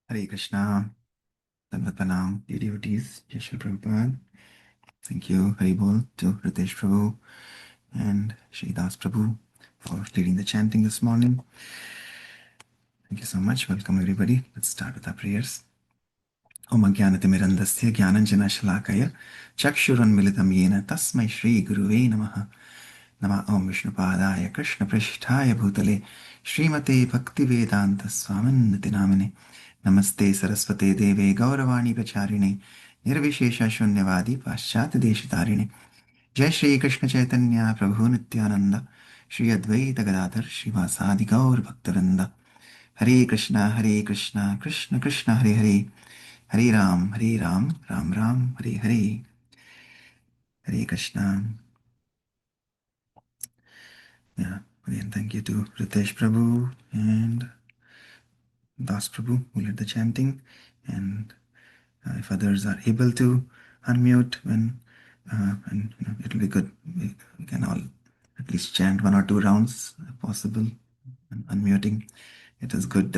Hare Krishna, Dandavat Pranam, dear devotees, Jai Shri Prabhupada. Thank you, Hari Bol, to Ritesh Prabhu and Shri Das Prabhu for leading the chanting this morning. Thank you so much. Welcome, everybody. Let's start with our prayers. Om Ajnanatimirandasya Jnananjana Chakshurunmilitam Yena Tasmai Shri Guruve Namaha Nama Om Vishnupadaya Krishna Prashtaya Bhutale Srimate Bhaktivedanta Swaminati Namine Namaste Saraswate Deve Gauravani Pacharine Nirvishesha Shunyavadi Paschat Deshitarine Jai Shri Krishna Chaitanya Prabhu Nityananda Shri Advaita Gadadhar Shivasadi Gaur Bhaktavinda Hare Krishna Krishna Krishna Hare Hare Hare Ram, Ram Ram, Hare Hare, Hare Krishna. Yeah, again, thank you to Ritesh Prabhu and Das Prabhu who led the chanting. And if others are able to unmute, and it'll be good. We can all at least chant 1 or 2 rounds if possible. And unmuting, it is good.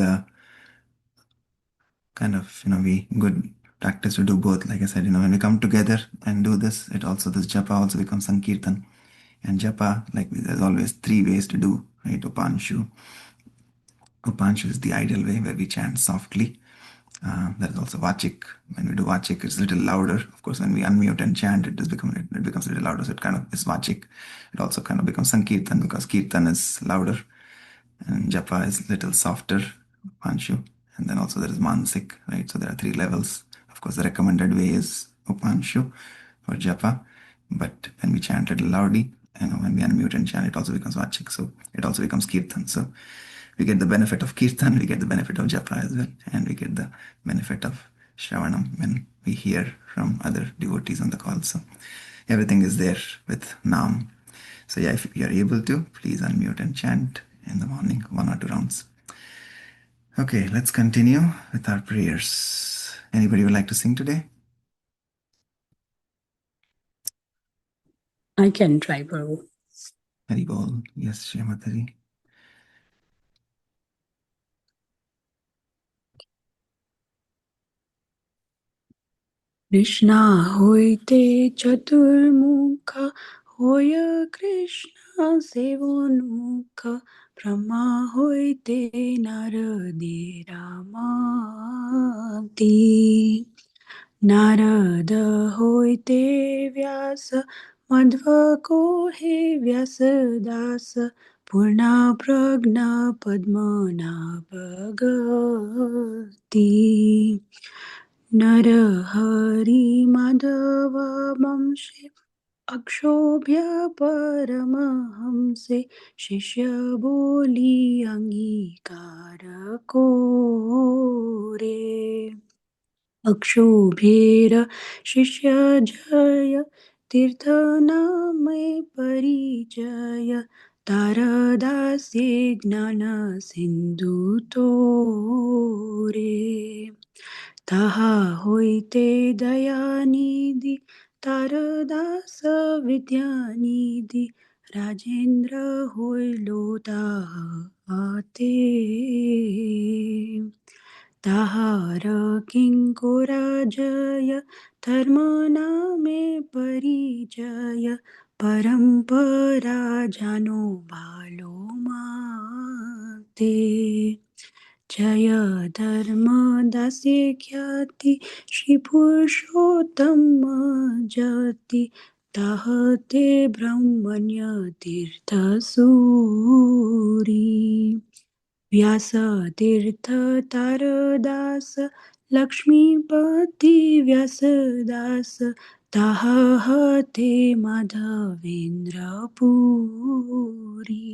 We good practice to do both. Like I said, when we come together and do this, this japa also becomes sankirtan. And japa, there's always 3 ways to do, right? Upanshu. Upanshu is the ideal way where we chant softly. There is also vachik. When we do vachik, it's a little louder. Of course, when we unmute and chant, it becomes a little louder. So it kind of is vachik. It also kind of becomes sankirtan because kirtan is louder and japa is a little softer, upanshu. And then also there is mansik, right? So there are 3 levels. Of course, the recommended way is upanshu for japa. But when we chant it loudly, when we unmute and chant, it also becomes vachik. So it also becomes kirtan. So we get the benefit of kirtan, we get the benefit of japa as well, and we get the benefit of shravanam when we hear from other devotees on the call. So everything is there with Nam. So yeah, if you are able to, please unmute and chant in the morning, 1 or 2 rounds. Okay, let's continue with our prayers. Anybody would like to sing today? I can try, Prabhu. Hari Bol. Yes, Shrimatari. Krishna hoite chaturmukha, hoya Krishna sevonmukha, Brahma hoite narade ramati. Narada hoite vyasa, madhva ko he vyasa dasa, purna pragna padmana bhagati. Narahari Madhava Vamshe Akshobhya Paramahamse Shishya Boli Angikara Kore Akshobhera Shishya Jaya Tirthaname Parijaya Taradase Gnana Sindhu Tore Taha hoite dayanidhi taradasa vidyanidhi Rajendra hoilo taha ate. Tahara kinkora jaya dharmana me parijaya parampara jano balo mate. Jaya Dharma Dasya Khyati Shri Purushottam Jati Tahate Brahmanya Tirtha Suri Vyasa Tirtha Taradasa Lakshmipati Vyasa Dasa Tahate Madhavendra Puri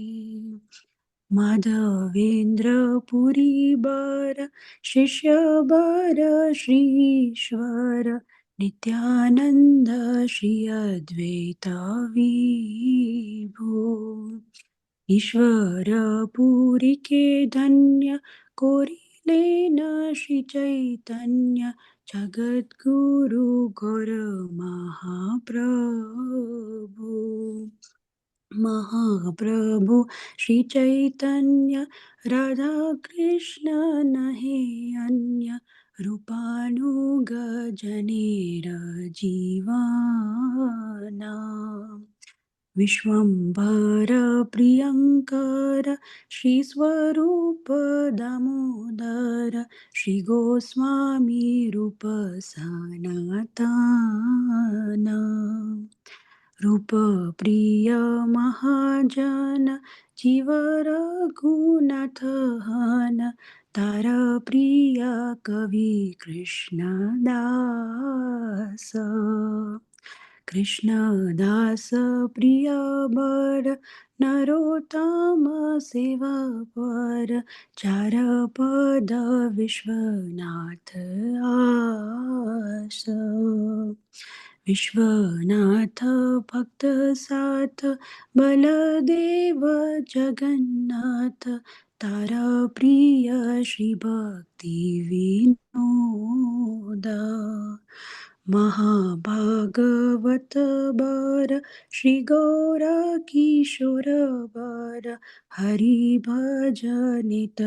Madhavendra Puri Bara Shishya Bara Shreeshwara Nityananda Shri Advaita Vibhu Ishvara Puri Ke Dhanya Kori Lena Shri Chaitanya Jagat Guru Gora Mahaprabhu महाप्रभु श्री चैतन्य राधा कृष्ण नहे अन्य रूपानुग जनेर जीवाना विश्वम्भर प्रियङ्कर श्रीस्वरूप दामोदर श्रीगोस्वामी रूप सनातन रूप प्रिय महाजन जीव रघुनाथ हन तार प्रिय कवि कृष्णदास कृष्णदास प्रिय बर नरोत्तम सेवा पर चार पद विश्वनाथ आस विश्वनाथ भक्त साथ बलदेव जगन्नाथ तारा प्रिय श्री भक्ति विनोद महाभागवत बर श्री गौर किशोर बर हरि भजनित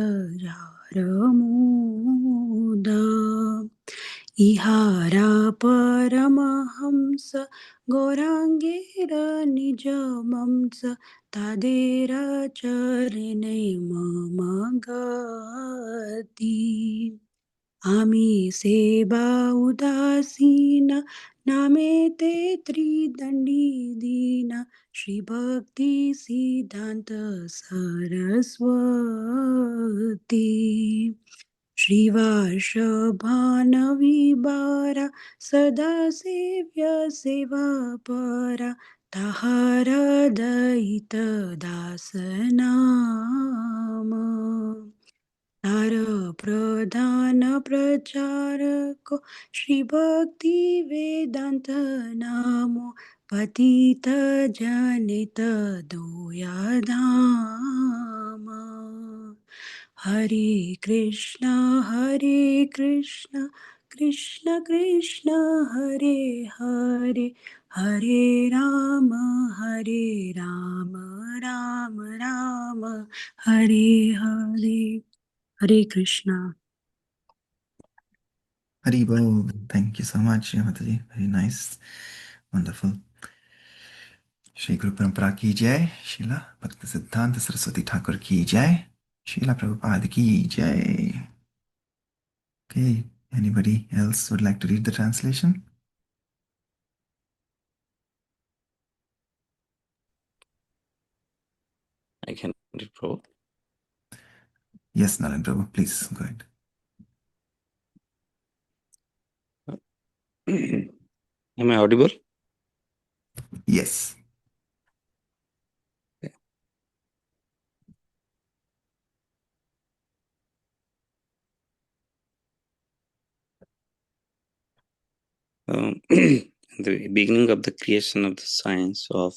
मोद इहारा परमहंस गौराङ्गेर निजमंस तादेर चरणे मम गति आमी सेवा उदासीन नामे ते त्रिदंडी दीन श्री भक्ति सिद्धांत सरस्वती श्रीवार्षभानविबारा सदा सेव्य सेवा परा ताहार दयित दासनाम तार प्रधान प्रचारक श्री भक्ति वेदांत नामो पतित जनित दोयाधाम हरे Krishna Krishna Krishna Hare Hare Hare Ram Ram Ram Hare Hare Hare Krishna Hari Bol. Thank you so much, Mataji. Very nice. Wonderful. Shri Guru Parampara ki jai. Srila Bhakti Siddhanta Saraswati Thakur ki jai. Srila Prabhupada ki jai. Okay. Anybody else would like to read the translation? I can read, Prabhu. Yes, Naren Prabhu. Please go ahead. Am I audible? Yes. The beginning of the creation of the science of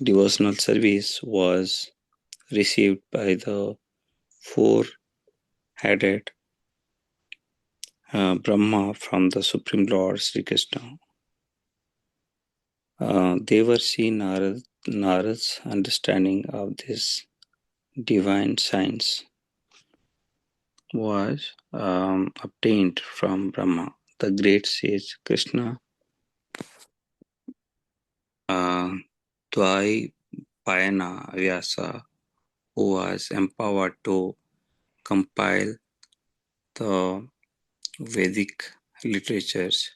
devotional service was received by the four-headed Brahma from the Supreme Lord Sri Krishna. Devarshi Narad's understanding of this divine science was obtained from Brahma. The great sage Krishna Dvaipayana Vyasa, who was empowered to compile the Vedic literatures,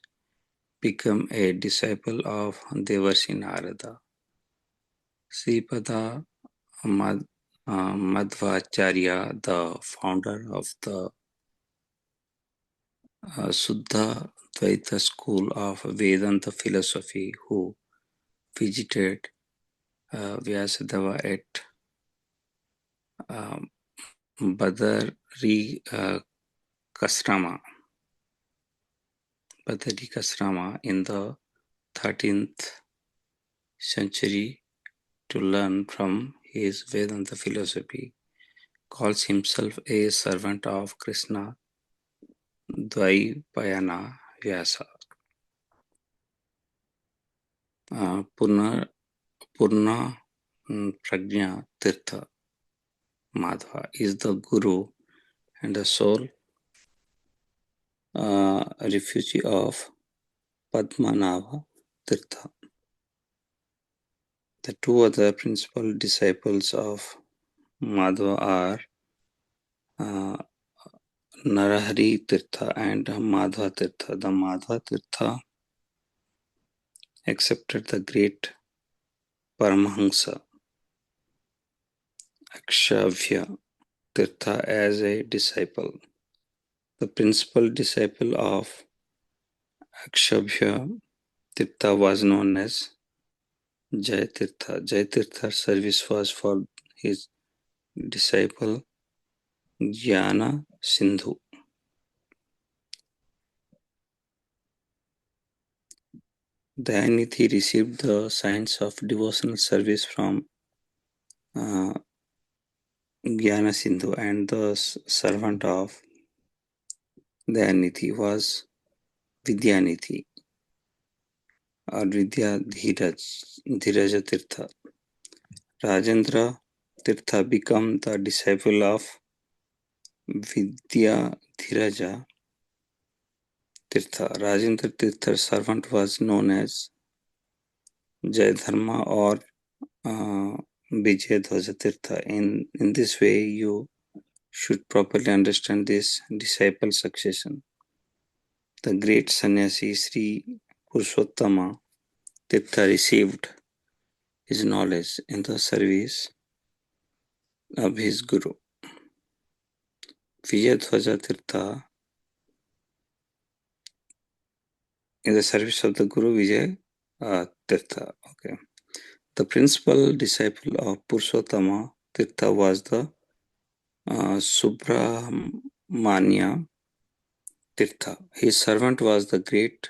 became a disciple of Devarshi Narada. Sripada Madhvacharya, the founder of the Suddha Dvaita school of Vedanta philosophy, who visited Vyasadeva at Badarikasrama in the 13th century to learn from his Vedanta philosophy, calls himself a servant of Krishna Dvaipayana Vyasa. Purna Prajna Tirtha Madhva is the Guru and the sole refugee of Padmanabha Tirtha. The two other principal disciples of Madhva are Narahari Tirtha and Madhva Tirtha. The Madhva Tirtha accepted the great Paramahansa Akshavya Tirtha as a disciple. The principal disciple of Akshavya Tirtha was known as Jayatirtha. Jayatirtha's service was for his disciple Jnana Sindhu. Dayanithi received the science of devotional service from Jnana Sindhu, and the servant of Dayanithi was Vidyanithi or Vidya Dhiraja Tirtha. Rajendra Tirtha became the disciple of Vidya Dhiraja Tirtha. Rajendra Tirtha's servant was known as Jayadharma or Vijayadhwaja Tirtha. In this way, you should properly understand this disciple succession. The great sannyasi Sri Purushottama Tirtha received his knowledge in the service of his Guru. Vijayadhwaja Tirtha in the service of the Guru Vijay Tirtha. Okay. The principal disciple of Purushottama Tirtha was the Subramanya Tirtha. His servant was the great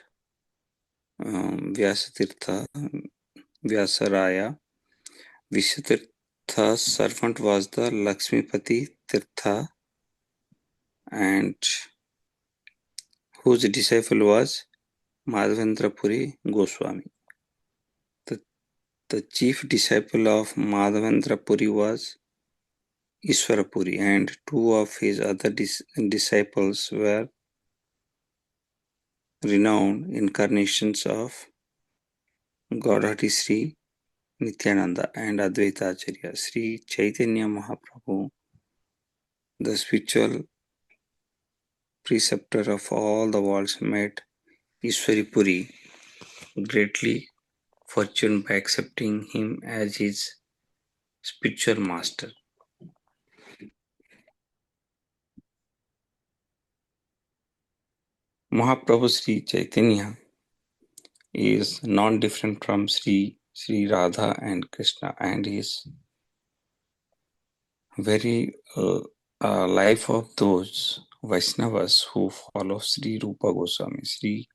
Vyasa Tirtha, Vyasaraya. Vishatirtha's servant was the Lakshmipati Tirtha, and whose disciple was Madhavendra Puri Goswami. The chief disciple of Madhavendra Puri was Ishwarapuri, and two of his other disciples were renowned incarnations of Godhati Sri Nityananda and Advaita Acharya. Sri Chaitanya Mahaprabhu, the spiritual preceptor of all the worlds, met Ishwarapuri greatly fortunate by accepting him as his spiritual master. Mahaprabhu Sri Chaitanya is non-different from Sri Radha and Krishna, and is very life of those Vaishnavas who follow Sri Rupa Goswami, Sri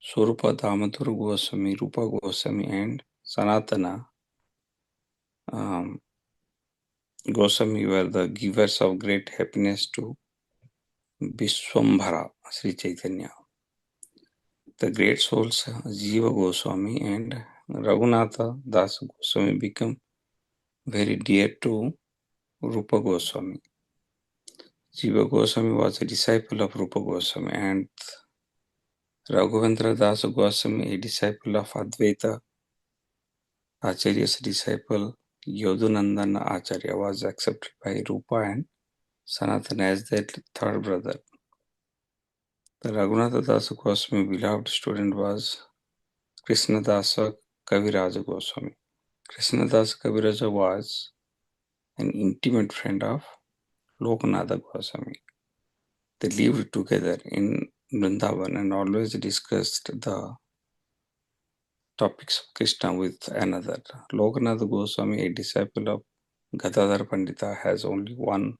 Swarupa Damodar Goswami, Rupa Goswami, and Sanatana Goswami were the givers of great happiness to Vishwambhara Sri Chaitanya. The great souls Jiva Goswami and Raghunatha Das Goswami became very dear to Rupa Goswami. Jiva Goswami was a disciple of Rupa Goswami, and Raghavendra Das Goswami, a disciple of Advaita Acharya's disciple Yadunandana Acharya, was accepted by Rupa and Sanatana as their third brother. The Raghunatha Das Goswami beloved student was Krishnadasa Kaviraja Goswami. Krishnadasa Kaviraja was an intimate friend of Lokanath Goswami. They lived together in Vrindavan and always discussed the topics of Krishna with another. Lokanath Goswami, a disciple of Gadadhar Pandita, has only one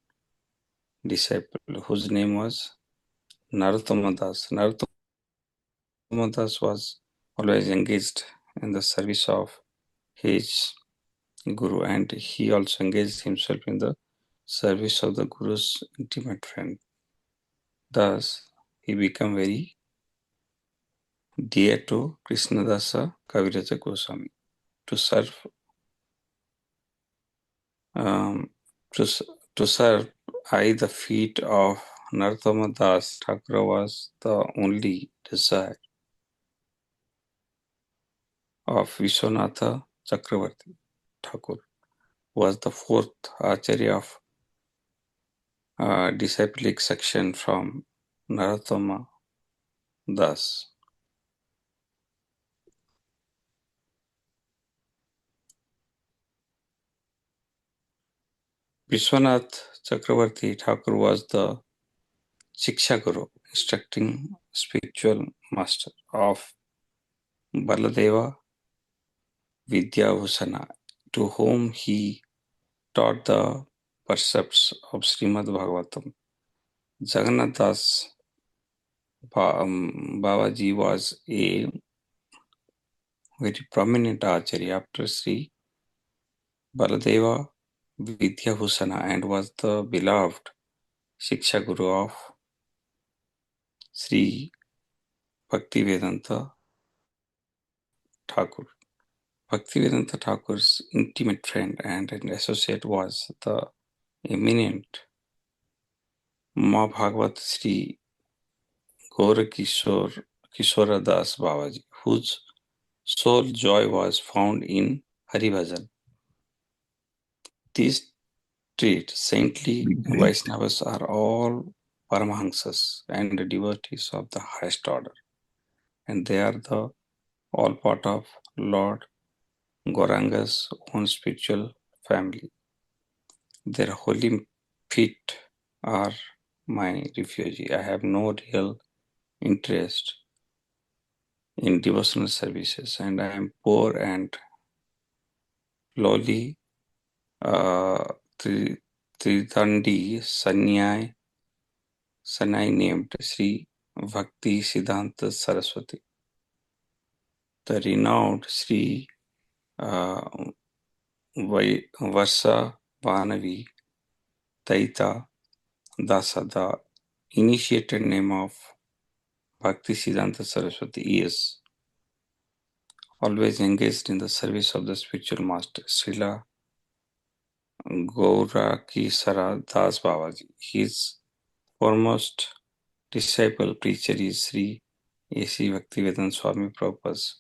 disciple whose name was Narottama Das. Narottama Das was always engaged in the service of his Guru, and he also engaged himself in the service of the Guru's intimate friend. Thus, he became very dear to Krishnadasa Kaviraja Goswami. to serve um, to serve I the feet of Narottama Das Thakur was the only desire of Vishwanatha Chakravarti Thakur, was the fourth Acharya of disciplic section from Narottama Das. Vishwanath Chakravarti Thakur was the Shiksha Guru, instructing spiritual master of Baladeva Vidyabhusana, to whom he taught the precepts of Srimad Bhagavatam. Jagannath Das Babaji was a very prominent Acharya after Sri Baladeva Vidyabhusana and was the beloved Shiksha Guru of Sri Bhaktivedanta Thakur. Bhaktivedanta Thakur's intimate friend and an associate was the eminent Bhagavat Sri Kishora Das Babaji, whose sole joy was found in Hari Bhajan. These street saintly Great. Vaishnavas are all Paramahansas and devotees of the highest order, and they are the all part of Lord Gauranga's own spiritual family. Their holy feet are my refuge. I have no real interest in devotional services, and I am poor and lowly. Tridandi Sanai named Sri Bhakti Siddhanta Saraswati. The renowned Sri Varsa Vanavi Taita Dasa, the initiated name of Bhakti Siddhanta Saraswati, is always engaged in the service of the spiritual master, Srila Gaurakisara Das Babaji. His foremost disciple preacher is Sri A.C. Bhaktivedanta Swami Prabhupada,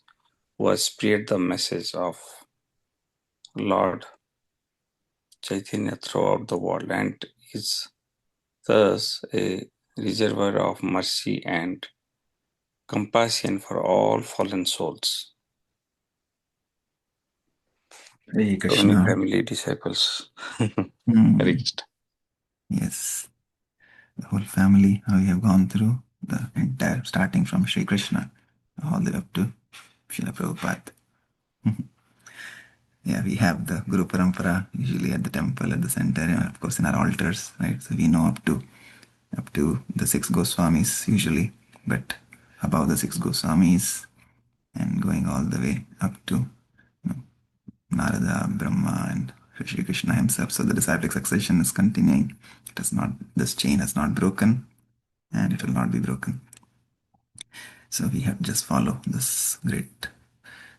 who has spread the message of Lord Chaitanya throughout the world and is thus a reservoir of mercy and compassion for all fallen souls. Hare So many Krishna. family disciples Hmm. reached. Yes, the whole family, how we have gone through the entire, starting from Sri Krishna all the way up to Srila Prabhupada. Yeah, we have the Guru Parampara usually at the temple, at the center, and of course in our altars, right? So we know up to the six Goswamis usually, but above the six Goswamis and going all the way up to Narada, Brahma, and Sri Krishna himself. So the disciplic succession is continuing. It has not, this chain has not broken, and it will not be broken. So we have just follow this great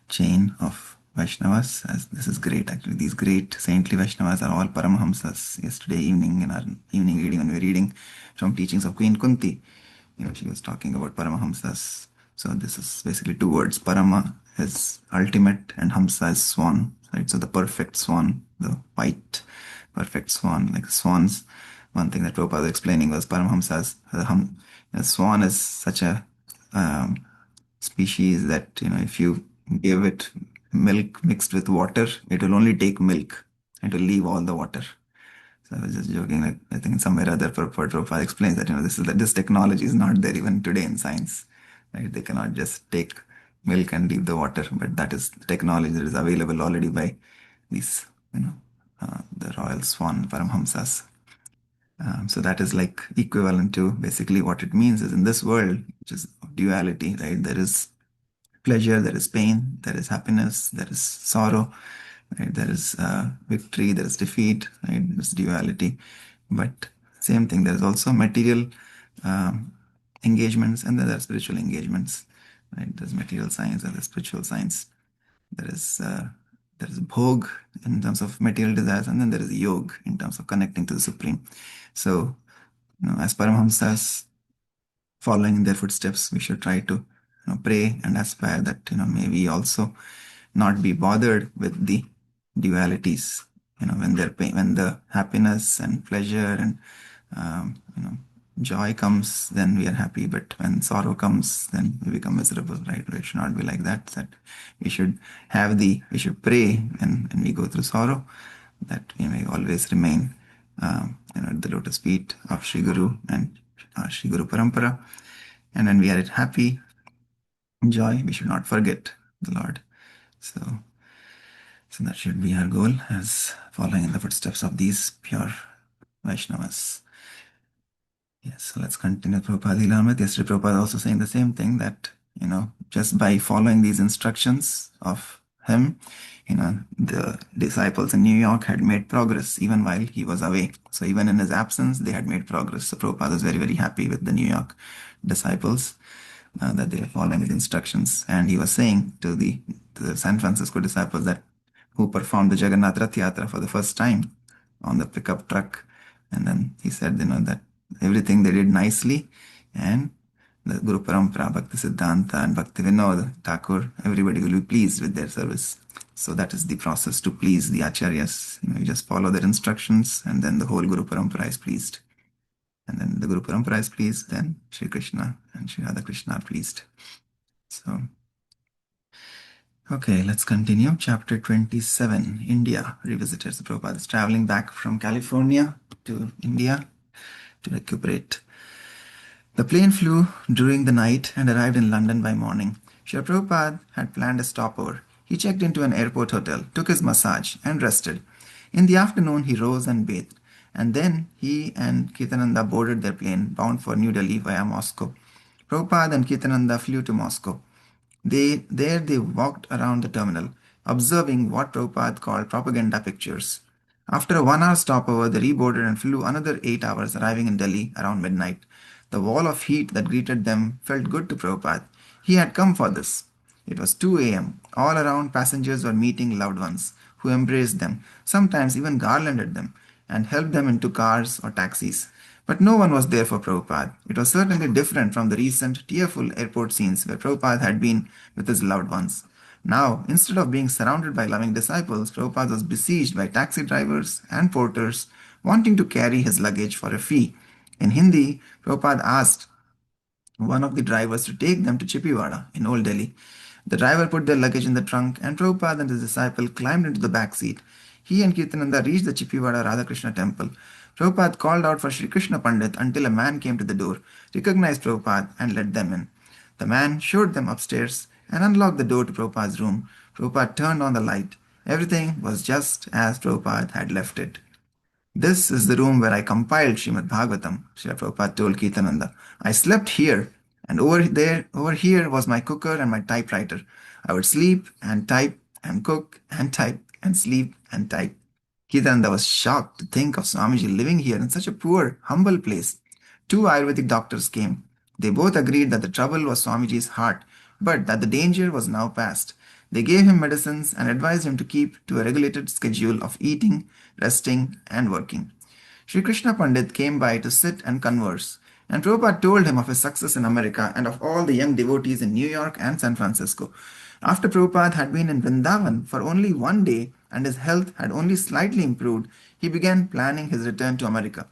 chain of Vaishnavas. As this is great, actually. These great saintly Vaishnavas are all Paramahamsas. Yesterday evening, in our evening reading, when we were reading from teachings of Queen Kunti, she was talking about Paramahamsas. So this is basically two words. Parama is ultimate and Hamsa is swan. Right? So the perfect swan, the white perfect swan, like swans. One thing that Prabhupada was explaining was Paramahamsas. The swan is such a species that, if you give it milk mixed with water, it will only take milk and will leave all the water. So I was just joking, like, I think somewhere or other Prabhupada explains that, this technology is not there even today in science. Right? They cannot just take milk and leave the water, but that is technology that is available already by these, the royal swan Paramhamsas. So that is like equivalent to basically what it means is in this world, which is duality, right? There is pleasure, there is pain, there is happiness, there is sorrow, right? There is victory, there is defeat, right? This duality. But same thing, there is also material engagements and then there are spiritual engagements, right? There's material science and there's spiritual science. There is There is bhog in terms of material desires, and then there is yog in terms of connecting to the Supreme. So, as Paramahamsas following in their footsteps, we should try to pray and aspire that may we also not be bothered with the dualities. When when the happiness and pleasure and joy comes, then we are happy. But when sorrow comes, then we become miserable. Right? It should not be like that. That we should we should pray when we go through sorrow, that we may always remain at the lotus feet of Sri Guru and Sri Guru Parampara. And when we are happy, joy, we should not forget the Lord. So that should be our goal, as following in the footsteps of these pure Vaishnavas. Yes, so let's continue Prabhupada Lilamrit. Yesterday Prabhupada also saying the same thing, that just by following these instructions of him, the disciples in New York had made progress even while he was away. So even in his absence, they had made progress. So Prabhupada was very, very happy with the New York disciples, that they were following his instructions. And he was saying to the San Francisco disciples that who performed the Jagannath Rath Yatra for the first time on the pickup truck. And then he said, that everything they did nicely, and the Guru Parampara, Bhakti Siddhanta and Bhakti Vinod Thakur, everybody will be pleased with their service. So that is the process to please the Acharyas. You just follow their instructions, and then the whole Guru Parampara is pleased. And then the Guru Parampara is pleased, then Sri Krishna and Sri Radha Krishna are pleased. So, okay, let's continue. Chapter 27, India Revisited. So Prabhupada is traveling back from California to India to recuperate. The plane flew during the night and arrived in London by morning. Srila Prabhupada had planned a stopover. He checked into an airport hotel, took his massage, and rested. In the afternoon, he rose and bathed. And then he and Kirtananda boarded their plane bound for New Delhi via Moscow. Prabhupada and Kirtananda flew to Moscow. There they walked around the terminal, observing what Prabhupada called propaganda pictures. After a 1 hour stopover, they reboarded and flew another 8 hours, arriving in Delhi around midnight. The wall of heat that greeted them felt good to Prabhupada. He had come for this. It was 2 a.m. All around, passengers were meeting loved ones, who embraced them, sometimes even garlanded them, and helped them into cars or taxis. But no one was there for Prabhupada. It was certainly different from the recent tearful airport scenes where Prabhupada had been with his loved ones. Now, instead of being surrounded by loving disciples, Prabhupada was besieged by taxi drivers and porters wanting to carry his luggage for a fee. In Hindi, Prabhupada asked one of the drivers to take them to Chippiwada in Old Delhi. The driver put their luggage in the trunk, and Prabhupada and his disciple climbed into the back seat. He and Kirtananda reached the Chippiwada Radhakrishna temple. Prabhupada called out for Sri Krishna Pandit until a man came to the door, recognized Prabhupada, and let them in. The man showed them upstairs and unlocked the door to Prabhupada's room. Prabhupada turned on the light. Everything was just as Prabhupada had left it. This is the room where I compiled Srimad Bhagavatam, Srila Prabhupada told Kirtananda. I slept here, and over here was my cooker and my typewriter. I would sleep and type and cook and type and sleep and type. Kirtananda was shocked to think of Swamiji living here in such a poor, humble place. 2 Ayurvedic doctors came. They both agreed that the trouble was Swamiji's heart, but that the danger was now past. They gave him medicines and advised him to keep to a regulated schedule of eating, resting, and working. Sri Krishna Pandit came by to sit and converse, and Prabhupada told him of his success in America and of all the young devotees in New York and San Francisco. After Prabhupada had been in Vrindavan for only 1 day and his health had only slightly improved, he began planning his return to America.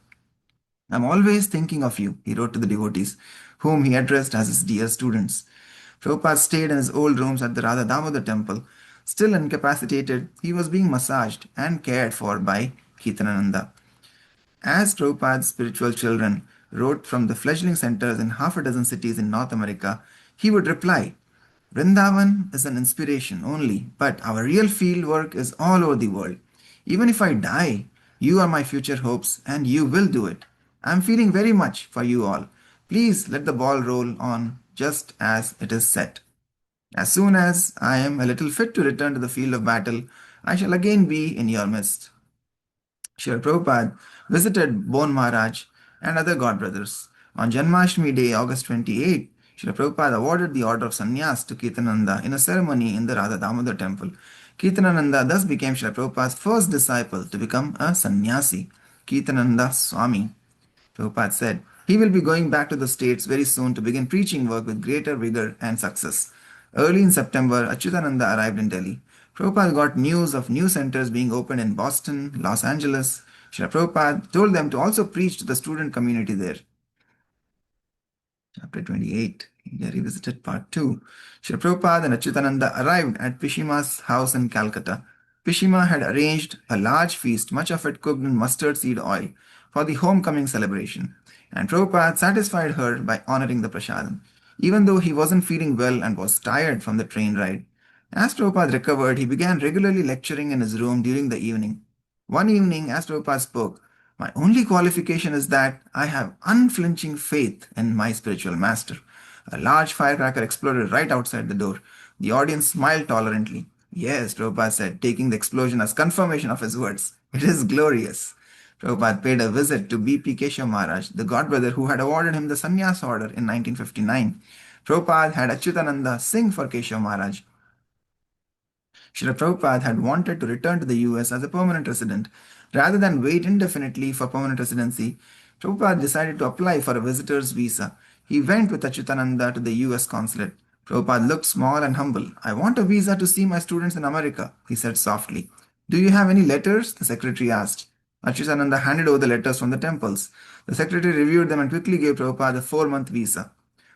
I'm always thinking of you, he wrote to the devotees, whom he addressed as his dear students. Prabhupada stayed in his old rooms at the Radha Damodar temple. Still incapacitated, he was being massaged and cared for by Kirtananda. As Prabhupada's spiritual children wrote from the fledgling centers in half a dozen cities in North America, he would reply, Vrindavan is an inspiration only, but our real field work is all over the world. Even if I die, you are my future hopes and you will do it. I am feeling very much for you all. Please let the ball roll on just as it is set. As soon as I am a little fit to return to the field of battle, I shall again be in your midst. Srila Prabhupada visited Bon Maharaj and other godbrothers. On Janmashtami Day, August 28, Srila Prabhupada awarded the order of sannyas to Kirtananda in a ceremony in the Radha Damodar temple. Kirtanananda thus became Srila Prabhupada's first disciple to become a sannyasi. Kirtananda Swami. Prabhupada said, he will be going back to the States very soon to begin preaching work with greater vigor and success. Early in September, Achyutananda arrived in Delhi. Prabhupada got news of new centers being opened in Boston, Los Angeles. Srila Prabhupada told them to also preach to the student community there. Chapter 28, India Revisited Part 2. Srila Prabhupada and Achyutananda arrived at Pishima's house in Calcutta. Pishima had arranged a large feast, much of it cooked in mustard seed oil, for the homecoming celebration, and Prabhupada satisfied her by honoring the prasadam, even though he wasn't feeling well and was tired from the train ride. As Prabhupada recovered, he began regularly lecturing in his room during the evening. One evening, as Prabhupada spoke, my only qualification is that I have unflinching faith in my spiritual master. A large firecracker exploded right outside the door. The audience smiled tolerantly. Yes, Prabhupada said, taking the explosion as confirmation of his words. It is glorious. Prabhupada paid a visit to B.P. Keshav Maharaj, the godbrother who had awarded him the sannyas order in 1959. Prabhupada had Achyutananda sing for Keshav Maharaj. Srila Prabhupada had wanted to return to the US as a permanent resident. Rather than wait indefinitely for permanent residency, Prabhupada decided to apply for a visitor's visa. He went with Achyutananda to the US consulate. Prabhupada looked small and humble. I want a visa to see my students in America, he said softly. Do you have any letters? The secretary asked. Achyutananda handed over the letters from the temples. The secretary reviewed them and quickly gave Prabhupada a 4-month visa.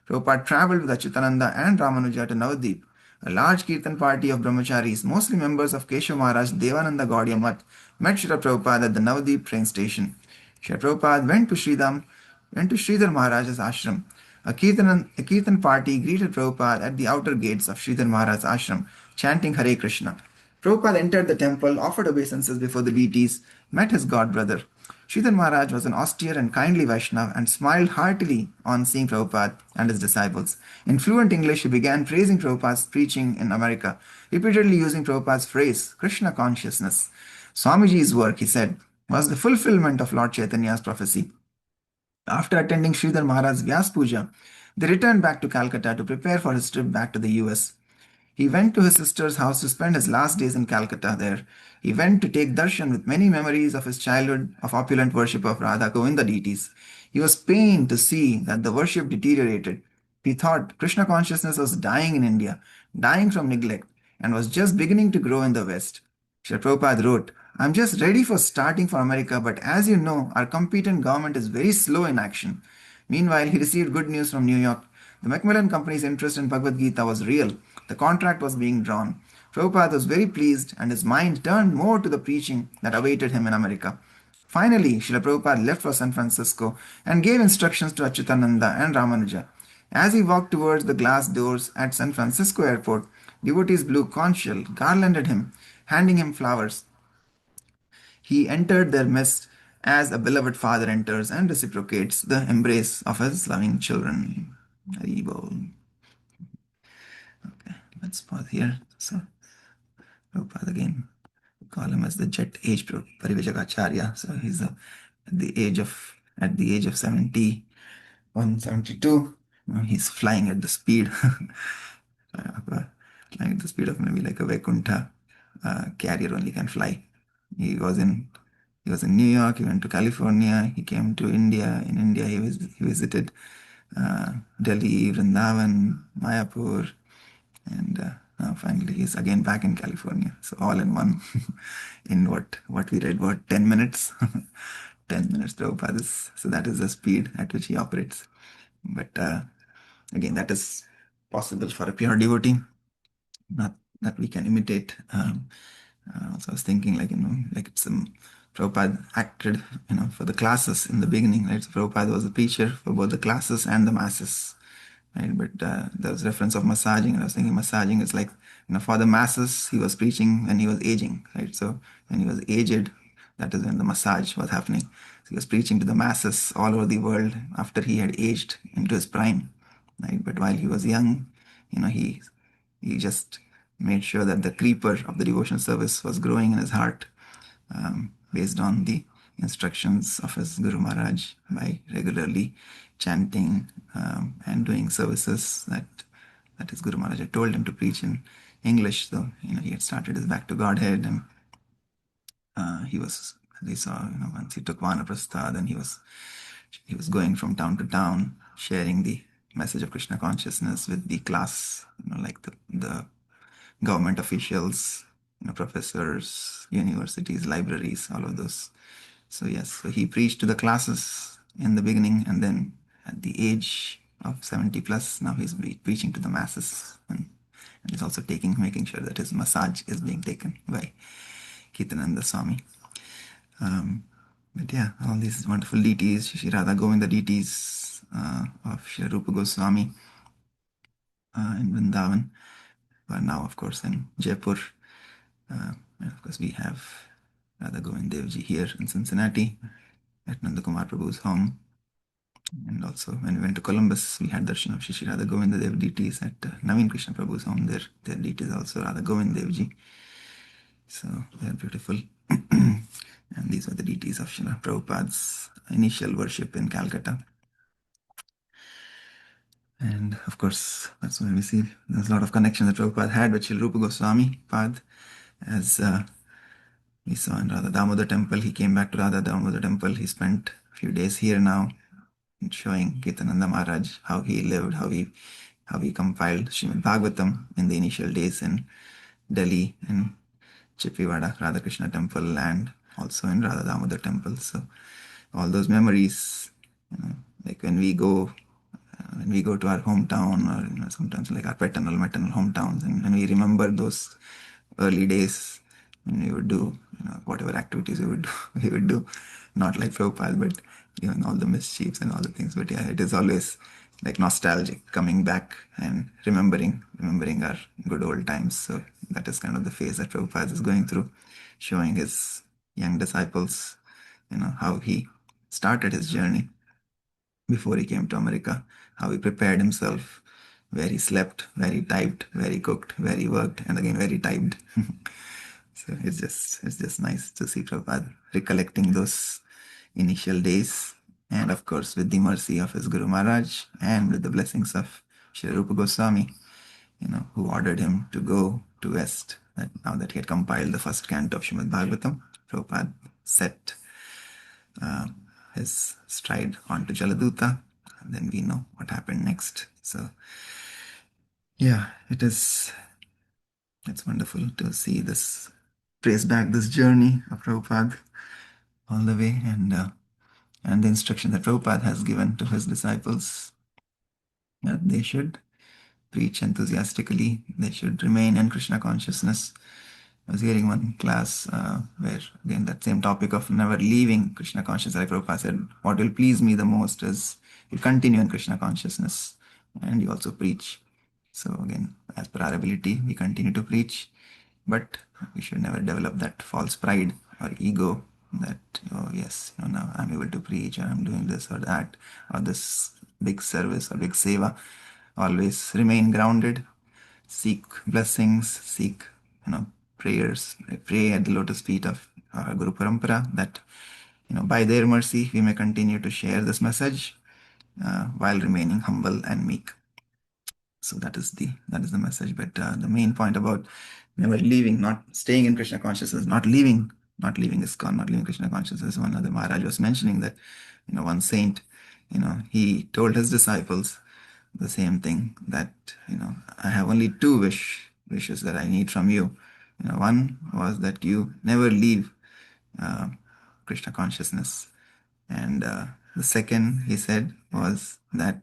Prabhupada traveled with Achyutananda and Ramanuja to Navadip. A large kirtan party of brahmacharis, mostly members of Keshav Maharaj Devananda Gaudiya Math, met Srila Prabhupada at the Navadip train station. Srila Prabhupada went to Sridhar Maharaj's ashram. A kirtan party greeted Prabhupada at the outer gates of Sridhar Maharaj's ashram, chanting Hare Krishna. Prabhupada entered the temple, offered obeisances before the deities, met his godbrother. Sridhar Maharaj was an austere and kindly Vaishnava and smiled heartily on seeing Prabhupada and his disciples. In fluent English, he began praising Prabhupada's preaching in America, repeatedly using Prabhupada's phrase, Krishna consciousness. Swamiji's work, he said, was the fulfillment of Lord Chaitanya's prophecy. After attending Sridhar Maharaj's Vyas Puja, they returned back to Calcutta to prepare for his trip back to the US. He went to his sister's house to spend his last days in Calcutta there. He went to take darshan with many memories of his childhood of opulent worship of Radha Govinda deities. He was pained to see that the worship deteriorated. He thought Krishna consciousness was dying in India, dying from neglect, and was just beginning to grow in the West. Srila Prabhupada wrote, I'm just ready for starting for America, but as you know, our competent government is very slow in action. Meanwhile, he received good news from New York. The Macmillan Company's interest in Bhagavad Gita was real. The contract was being drawn. Prabhupada was very pleased and his mind turned more to the preaching that awaited him in America. Finally, Srila Prabhupada left for San Francisco and gave instructions to Achyutananda and Ramanuja. As he walked towards the glass doors at San Francisco airport, devotees blew conch shell, garlanded him, handing him flowers. He entered their midst as a beloved father enters and reciprocates the embrace of his loving children. Haribol. Okay, let's pause here. So, Prabhupada again, we call him as the Jet Age Parivijagacharya. So he's at the age of 70, 172. He's flying at the speed, flying at the speed of maybe like a Vaikuntha carrier only can fly. He was in New York. He went to California. He came to India. In India, he visited Delhi, Vrindavan, Mayapur, and now finally he's again back in California. So all in one, in what we read, 10 minutes, 10 minutes. Prabhupada is, so that is the speed at which he operates. But again, that is possible for a pure devotee, not that we can imitate. So I was thinking, like it's Prabhupada acted, for the classes in the beginning, right? So Prabhupada was a preacher for both the classes and the masses, right? But there was reference of massaging, and I was thinking massaging is like, for the masses, he was preaching when he was aging, right? So when he was aged, that is when the massage was happening. So he was preaching to the masses all over the world after he had aged into his prime, right? But while he was young, he just made sure that the creeper of the devotional service was growing in his heart, based on the instructions of his Guru Maharaj, by regularly chanting and doing services that his Guru Maharaj had told him to preach in English, though. He had started his Back to Godhead, and we saw, once he took Vanaprastha, then he was going from town to town, sharing the message of Krishna consciousness with the class, like the government officials, professors, universities, libraries, all of those. So yes, so he preached to the classes in the beginning, and then at the age of 70 plus, now he's preaching to the masses, and he's also making sure that his massage is being taken by Kirtananda Swami. But yeah, all these wonderful deities, Shri Radha Govinda deities of Shri Rupa Goswami in Vrindavan, but now of course in Jaipur. And of course we have Radha Govind Dev Ji here in Cincinnati at Nanda Kumar Prabhu's home. And also when we went to Columbus, we had darshan of Shri Radha Govinda Dev deities at Naveen Krishna Prabhu's home. Their deities also Radha Govind Dev Ji. So they're beautiful. And these were the deities of Srila Prabhupada's initial worship in Calcutta. And of course, that's where we see there's a lot of connection that Prabhupada had with Srila Rupa Goswami Pad. As we saw in Radha Damodar temple, he came back to Radha Damodar temple. He spent a few days here now, showing Kirtananda Maharaj how he lived, how he compiled Srimad Bhagavatam in the initial days in Delhi, in Chippiwada Radhakrishna temple, and also in Radha Damodar temple. So all those memories, like when we go to our hometown, or sometimes like our maternal hometowns, and when we remember those early days when we would do whatever activities we would do, not like Prabhupada, but even all the mischiefs and all the things. But yeah, it is always like nostalgic, coming back and remembering our good old times. So that is kind of the phase that Prabhupada is going through, showing his young disciples, how he started his journey before he came to America, how he prepared himself, where he slept, where he typed, where he cooked, where he worked, and again where he typed. So it's just nice to see Prabhupada recollecting those initial days, and of course with the mercy of his Guru Maharaj and with the blessings of Sri Rupa Goswami, who ordered him to go to West. That now that he had compiled the first canto of Srimad Bhagavatam, Prabhupada set his stride onto Jaladuta, and then we know what happened next. So yeah, it's wonderful to see this, trace back this journey of Prabhupada all the way, and the instruction that Prabhupada has given to his disciples, that they should preach enthusiastically, they should remain in Krishna consciousness. I was hearing one class where, again, that same topic of never leaving Krishna consciousness, like Prabhupada said, what will please me the most is you continue in Krishna consciousness and you also preach. So again, as per our ability, we continue to preach, but we should never develop that false pride or ego that, oh yes, now I'm able to preach, or I'm doing this or that, or this big service or big seva. Always remain grounded, seek blessings, seek prayers. I pray at the lotus feet of our Guru Parampara that by their mercy we may continue to share this message while remaining humble and meek. So that is the message. But the main point about never leaving, not staying in Krishna consciousness, not leaving ISKCON, not leaving Krishna consciousness. One other Maharaj was mentioning that one saint, he told his disciples the same thing, that I have only two wishes that I need from you. One was that you never leave Krishna consciousness, and the second, he said, was that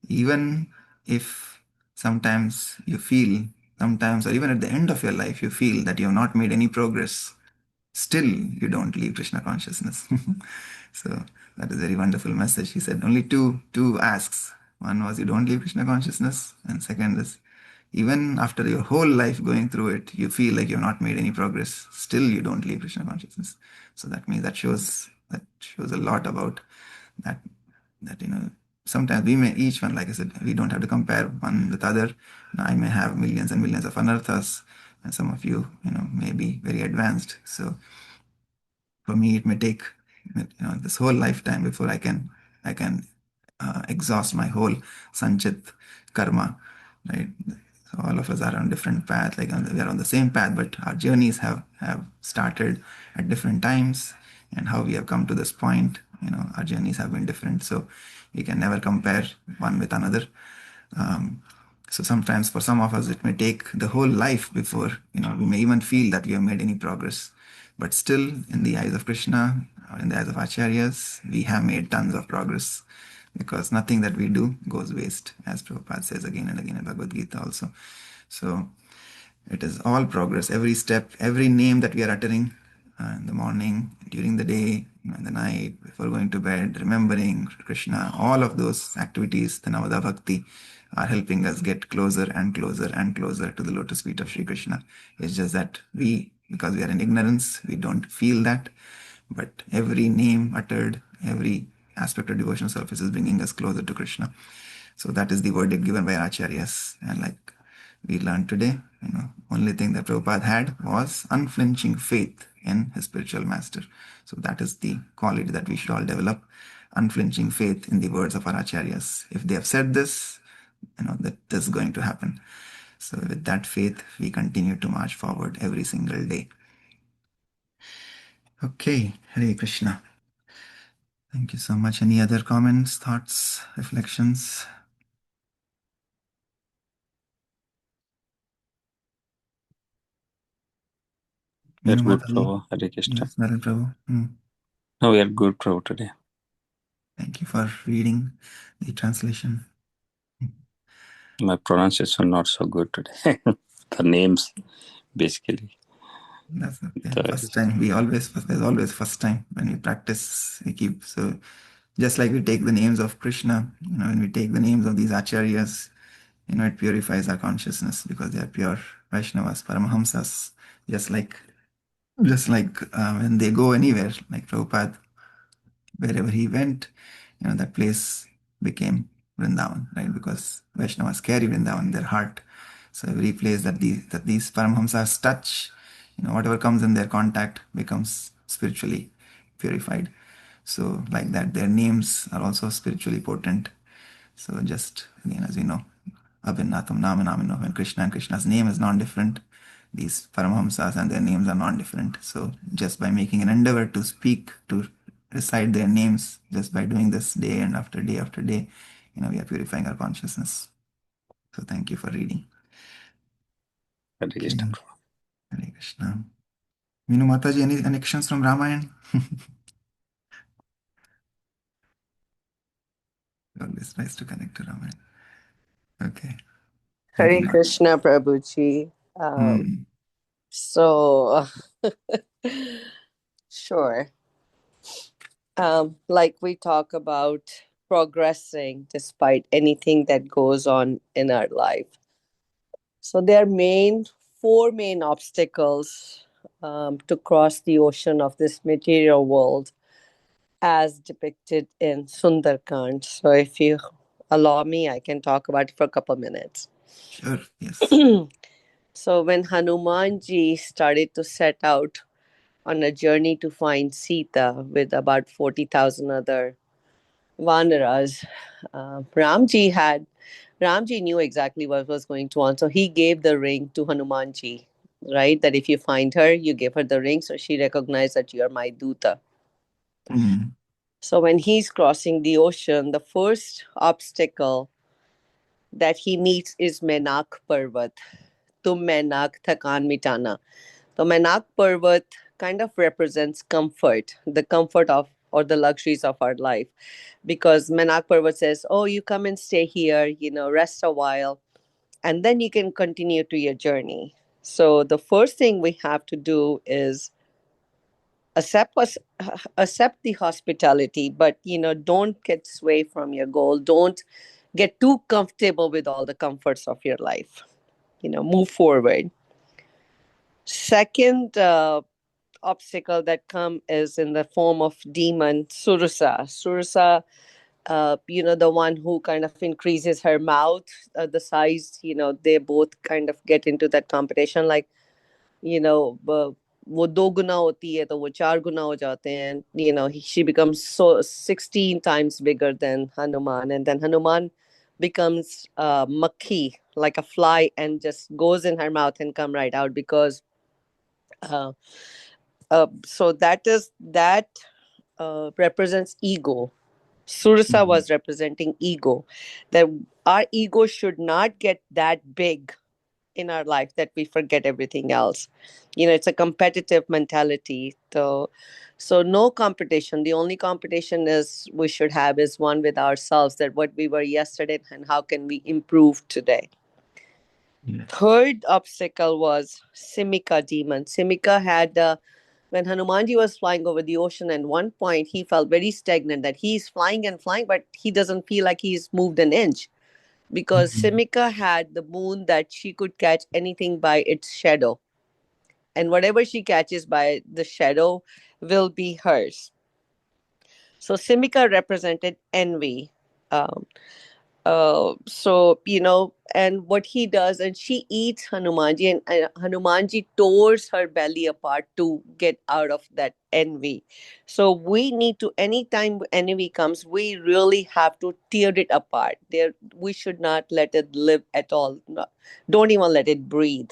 even if sometimes you feel, or even at the end of your life, you feel that you have not made any progress, still you don't leave Krishna consciousness. So that is a very wonderful message. He said only two asks. One was you don't leave Krishna consciousness, and second is even after your whole life going through it, you feel like you've not made any progress, still you don't leave Krishna consciousness. So that means that shows a lot about that sometimes we may, each one, like I said, we don't have to compare one with other. I may have millions and millions of anarthas, and some of you may be very advanced. So for me, it may take this whole lifetime before I can exhaust my whole sanchit karma, right? So all of us are on different paths, like we are on the same path, but our journeys have started at different times, and how we have come to this point, our journeys have been different. So we can never compare one with another. So sometimes for some of us, it may take the whole life before, we may even feel that we have made any progress. But still, in the eyes of Krishna, or in the eyes of Acharyas, we have made tons of progress, because nothing that we do goes waste, as Prabhupada says again and again in Bhagavad Gita also. So it is all progress. Every step, every name that we are uttering in the morning, during the day, in the night, before going to bed, remembering Krishna, all of those activities, the Navada Bhakti, are helping us get closer and closer and closer to the lotus feet of Sri Krishna. It's just that because we are in ignorance, we don't feel that. But every name uttered, every aspect of devotional service is bringing us closer to Krishna. So that is the verdict given by Acharyas. And like we learned today, only thing that Prabhupada had was unflinching faith in his spiritual master. So that is the quality that we should all develop, unflinching faith in the words of our Acharyas. If they have said this, that this is going to happen. So with that faith, we continue to march forward every single day. Okay, Hare Krishna. Thank you so much. Any other comments, thoughts, reflections? We are Meenu good, Mataji? Prabhu. Hare Krishna. Yes, Naren Prabhu. No, we are good, Prabhu, today. Thank you for reading the translation. My pronunciation not so good today. The names, basically. That's okay. The- First time. There's always first time when we practice, we keep. So just like we take the names of Krishna, when we take the names of these acharyas, it purifies our consciousness, because they are pure Vaishnavas, Paramahamsas. Just like when they go anywhere, like Prabhupada, wherever he went, that place became Vrindavan, right? Because Vaishnavas carry Vrindavan in their heart. So every place that these Paramahamsas touch, whatever comes in their contact becomes spiritually purified. So like that, their names are also spiritually potent. So just again, as we know, Abhinnatam Nama Namino, when Krishna and Krishna's name is non-different, these Paramahamsas and their names are non-different. So just by making an endeavor to speak, to recite their names, just by doing this day and after day, we are purifying our consciousness. So thank you for reading. Hare Krishna, Okay. Prabhu. Hare Krishna. Meenu Mataji, any connections from Ramayana? Always nice to connect to Ramayana. Okay. Thank Hare you. Krishna, Prabhuji. So, sure. Like we talk about progressing despite anything that goes on in our life. So there are four main obstacles to cross the ocean of this material world, as depicted in Sundarkand. So if you allow me, I can talk about it for a couple of minutes. Sure, yes. So when Hanumanji started to set out on a journey to find Sita with about 40,000 other Vanaras, Ramji knew exactly what was going on. So he gave the ring to Hanumanji, right? That if you find her, you give her the ring, so she recognized that you are my Duta. So when he's crossing the ocean, the first obstacle that he meets is Menak Parvat. Tum Menak Thakan Mitana. So Menak Parvat kind of represents comfort, the comfort of or the luxuries of our life. Because Menak Parvat says, oh, you come and stay here, rest a while, and then you can continue to your journey. So the first thing we have to do is accept the hospitality, but don't get sway from your goal. Don't get too comfortable with all the comforts of your life. Move forward. Second obstacle that come is in the form of demon Surusa, the one who kind of increases her mouth, the size. They both kind of get into that competition, like वो 2 गुना होती है तो वो 4 गुना हो जाते हैं. She becomes 16 times bigger than Hanuman, and then Hanuman becomes makhi, like a fly and just goes in her mouth and come right out, because so that represents ego. Sursa was representing ego, that our ego should not get that big in our life that we forget everything else. It's a competitive mentality. So no competition. The only competition is we should have is one with ourselves, that what we were yesterday and how can we improve today. Third obstacle was Simika demon. Simika had when Hanumanji was flying over the ocean, at one point he felt very stagnant, that he's flying and flying, but he doesn't feel like he's moved an inch, because Simika had the moon that she could catch anything by its shadow. And whatever she catches by the shadow will be hers. So Simika represented envy. Um, and what he does, and she eats Hanumanji, and Hanumanji tears her belly apart to get out of that envy. So we need to, anytime envy comes, we really have to tear it apart. We should not let it live at all. Don't even let it breathe.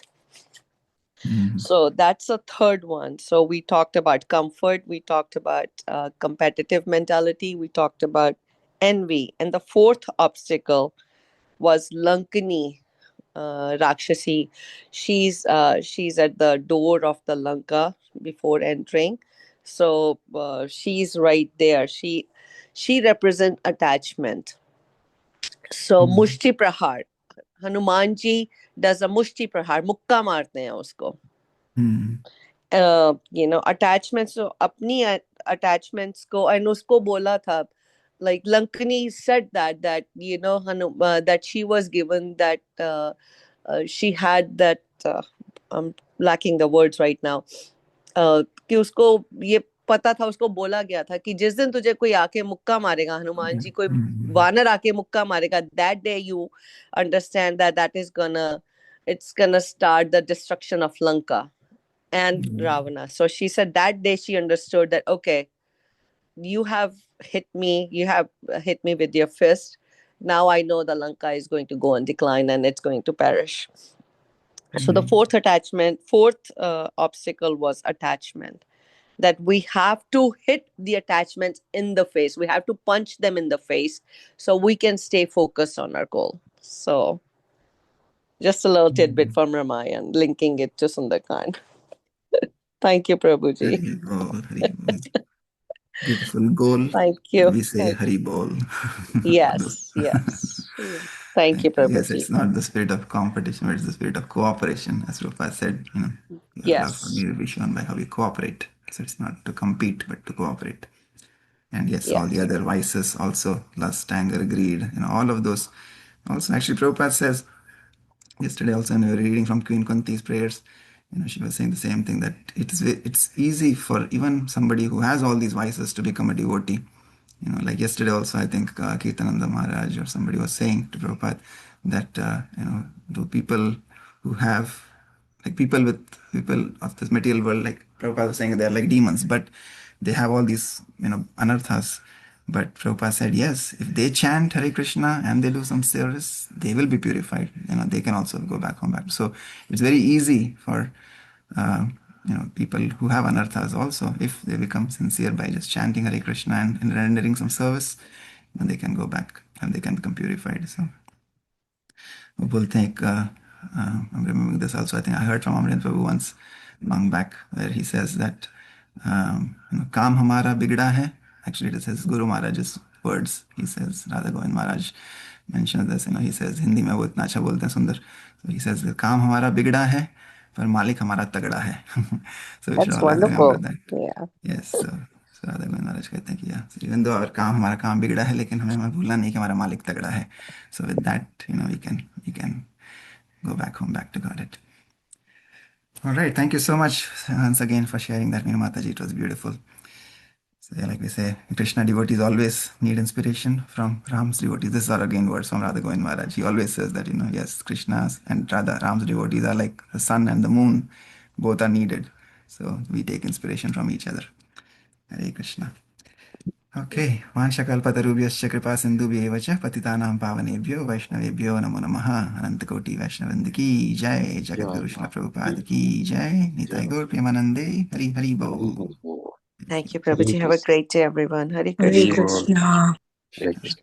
So that's the third one. So we talked about comfort, we talked about competitive mentality, we talked about envy, and the fourth obstacle was Lankani Rakshasi. She's at the door of the Lanka before entering. So she's right there. She represents attachment. So Mushti Prahar. Hanumanji does a Mushti Prahar. Mukka marte hain usko. Attachments. So apni attachments ko, and usko bola tha, like Lankani said that that she was given that she had that I'm lacking the words right now, कि उसको ये पता था, उसको बोला गया था कि जिस दिन तुझे कोई आके मुक्का मारेगा, हनुमान जी कोई वानर आके मुक्का मारेगा, that day you understand that is it's gonna start the destruction of Lanka and Ravana. So she said that day she understood that, okay, you have hit me with your fist. Now I know the Lanka is going to go on decline and it's going to perish. So the fourth obstacle was attachment, that we have to hit the attachments in the face. We have to punch them in the face so we can stay focused on our goal. So just a little tidbit from Ramayan, linking it to Sundarkand. Thank you, Prabhuji. Hari Bol, Hari Bol. Beautiful goal. Thank you. We say Hari Bol. Yes. Thank you, Prabhuji. Yes, it's not the spirit of competition, but it's the spirit of cooperation. As Rupa said, your love for me will be shown by how we cooperate. So it's not to compete, but to cooperate. And yes, all the other vices also, lust, anger, greed, all of those. Also, actually, Prabhupada says, yesterday also when we were reading from Queen Kunti's prayers, she was saying the same thing, that it's easy for even somebody who has all these vices to become a devotee. Like yesterday also, I think Kirtananda Maharaj or somebody was saying to Prabhupada that, the people who have, like people of this material world, like Prabhupada was saying, they're like demons, but they have all these, anarthas. But Prabhupada said, yes, if they chant Hare Krishna and they do some service, they will be purified. They can also go back home. So it's very easy for, people who have anarthas also, if they become sincere by just chanting Hare Krishna and rendering some service, they can go back and they can become purified. So people think, I'm remembering this also, I think I heard from Amritan Prabhu once, long back, where he says that, Kaam hamara bigda hai. Actually, it says Guru Maharaj's words. He says, Radha Govind Maharaj mentions this, he says, Hindi mein wo itna acha bolte hain, sundar. So he says, Kaam hamara bigda hai, par Malik hamara tagda hai. So we should all remember that. Yeah. Yes, so Radha Govind Maharaj कहते हैं कि so even though our हमारा काम बिगड़ा है, लेकिन हमें भूलना नहीं कि हमारा मालिक तगड़ा है. So with that, we can go back home, back to Godhead. All right, thank you so much once again for sharing that, Mataji. It was beautiful. So like we say, Krishna devotees always need inspiration from Ram's devotees. These are again words from Radha Govind Maharaj. He always says that, yes, Krishna's and Ram's devotees are like the sun and the moon. Both are needed. So we take inspiration from each other. Hare Krishna. Okay वांशकल्पतरुभ्यश्च कृपा सिन्धुभ्येव च पतितानां पावनेभ्यो वैष्णवेभ्यो नमो नमः अनंतकोटि वैष्णववृंद की जय जगद्गुरु श्रील प्रभुपाद की जय निताई गौर प्रेमानंदे हरि हरि बोल Thank you, Prabhuji. Have a great day, everyone. Hare Hare Krishna. Krishna. Hare Krishna.